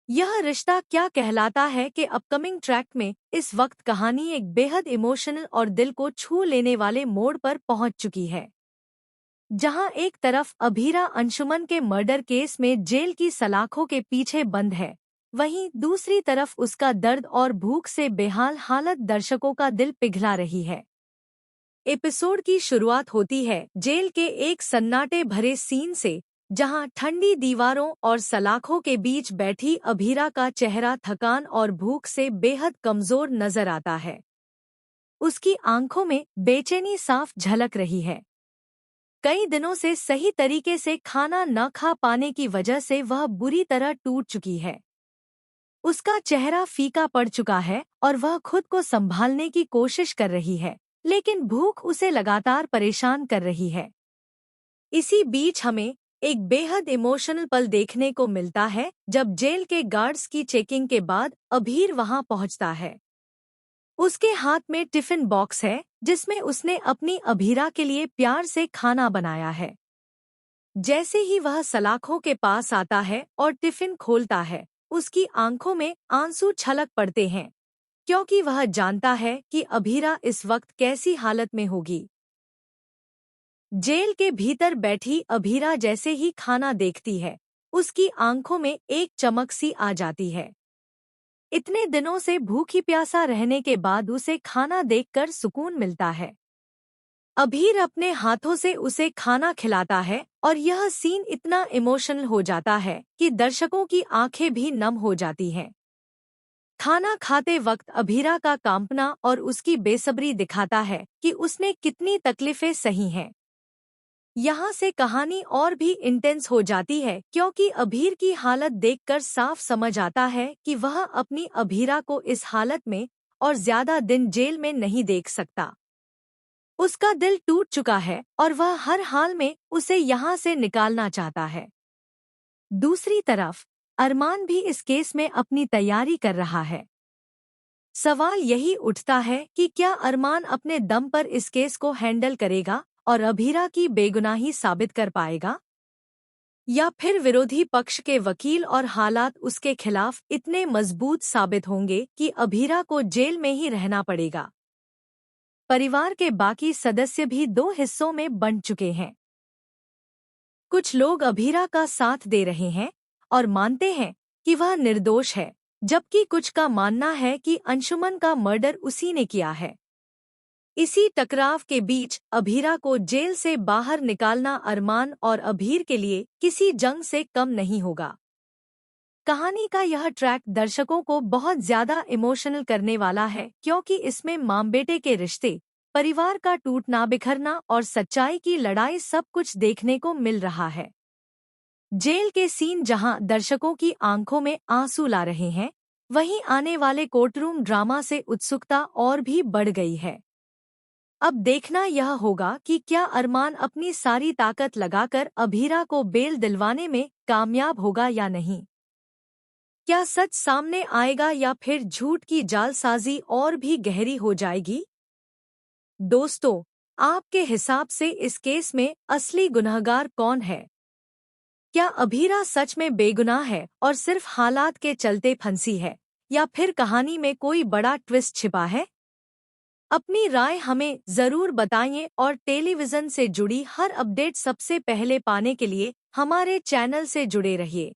यह रिश्ता क्या कहलाता है कि अपकमिंग ट्रैक में इस वक्त कहानी एक बेहद इमोशनल और दिल को छू लेने वाले मोड़ पर पहुंच चुकी है। जहां एक तरफ अभीरा अंशुमन के मर्डर केस में जेल की सलाखों के पीछे बंद है, वहीं दूसरी तरफ उसका दर्द और भूख से बेहाल हालत दर्शकों का दिल पिघला रही है। एपिसोड की शुरुआत होती है जेल के एक सन्नाटे भरे सीन से, जहां ठंडी दीवारों और सलाखों के बीच बैठी अभीरा का चेहरा थकान और भूख से बेहद कमजोर नजर आता है। उसकी आंखों में बेचैनी साफ झलक रही है। कई दिनों से सही तरीके से खाना न खा पाने की वजह से वह बुरी तरह टूट चुकी है। उसका चेहरा फीका पड़ चुका है और वह खुद को संभालने की कोशिश कर रही है, लेकिन भूख उसे लगातार परेशान कर रही है। इसी बीच हमें एक बेहद इमोशनल पल देखने को मिलता है जब जेल के गार्ड्स की चेकिंग के बाद अभीर वहां पहुंचता है। उसके हाथ में टिफिन बॉक्स है जिसमें उसने अपनी अभीरा के लिए प्यार से खाना बनाया है। जैसे ही वह सलाखों के पास आता है और टिफिन खोलता है, उसकी आंखों में आंसू छलक पड़ते हैं, क्योंकि वह जानता है कि अभीरा इस वक्त कैसी हालत में होगी। जेल के भीतर बैठी अभीरा जैसे ही खाना देखती है, उसकी आंखों में एक चमक सी आ जाती है। इतने दिनों से भूखी प्यासा रहने के बाद उसे खाना देखकर सुकून मिलता है। अभीर अपने हाथों से उसे खाना खिलाता है और यह सीन इतना इमोशनल हो जाता है कि दर्शकों की आंखें भी नम हो जाती हैं। खाना खाते वक्त अभीरा का कांपना और उसकी बेसब्री दिखाता है कि उसने कितनी तकलीफें सही हैं। यहाँ से कहानी और भी इंटेंस हो जाती है, क्योंकि अभीर की हालत देखकर साफ समझ आता है कि वह अपनी अभीरा को इस हालत में और ज्यादा दिन जेल में नहीं देख सकता। उसका दिल टूट चुका है और वह हर हाल में उसे यहाँ से निकालना चाहता है। दूसरी तरफ अरमान भी इस केस में अपनी तैयारी कर रहा है। सवाल यही उठता है कि क्या अरमान अपने दम पर इस केस को हैंडल करेगा और अभीरा की बेगुनाही साबित कर पाएगा, या फिर विरोधी पक्ष के वकील और हालात उसके खिलाफ इतने मजबूत साबित होंगे कि अभीरा को जेल में ही रहना पड़ेगा। परिवार के बाकी सदस्य भी दो हिस्सों में बंट चुके हैं। कुछ लोग अभीरा का साथ दे रहे हैं और मानते हैं कि वह निर्दोष है, जबकि कुछ का मानना है कि अंशुमन का मर्डर उसी ने किया है। इसी टकराव के बीच अभीरा को जेल से बाहर निकालना अरमान और अभीर के लिए किसी जंग से कम नहीं होगा। कहानी का यह ट्रैक दर्शकों को बहुत ज्यादा इमोशनल करने वाला है, क्योंकि इसमें मां बेटे के रिश्ते, परिवार का टूटना बिखरना और सच्चाई की लड़ाई सब कुछ देखने को मिल रहा है। जेल के सीन जहां दर्शकों की आंखों में आंसू ला रहे हैं, वहीं आने वाले कोर्टरूम ड्रामा से उत्सुकता और भी बढ़ गई है। अब देखना यह होगा कि क्या अरमान अपनी सारी ताकत लगाकर अभीरा को बेल दिलवाने में कामयाब होगा या नहीं। क्या सच सामने आएगा या फिर झूठ की जालसाजी और भी गहरी हो जाएगी। दोस्तों, आपके हिसाब से इस केस में असली गुनहगार कौन है? क्या अभीरा सच में बेगुनाह है और सिर्फ हालात के चलते फंसी है, या फिर कहानी में कोई बड़ा ट्विस्ट छिपा है? अपनी राय हमें जरूर बताइए और टेलीविजन से जुड़ी हर अपडेट सबसे पहले पाने के लिए हमारे चैनल से जुड़े रहिए।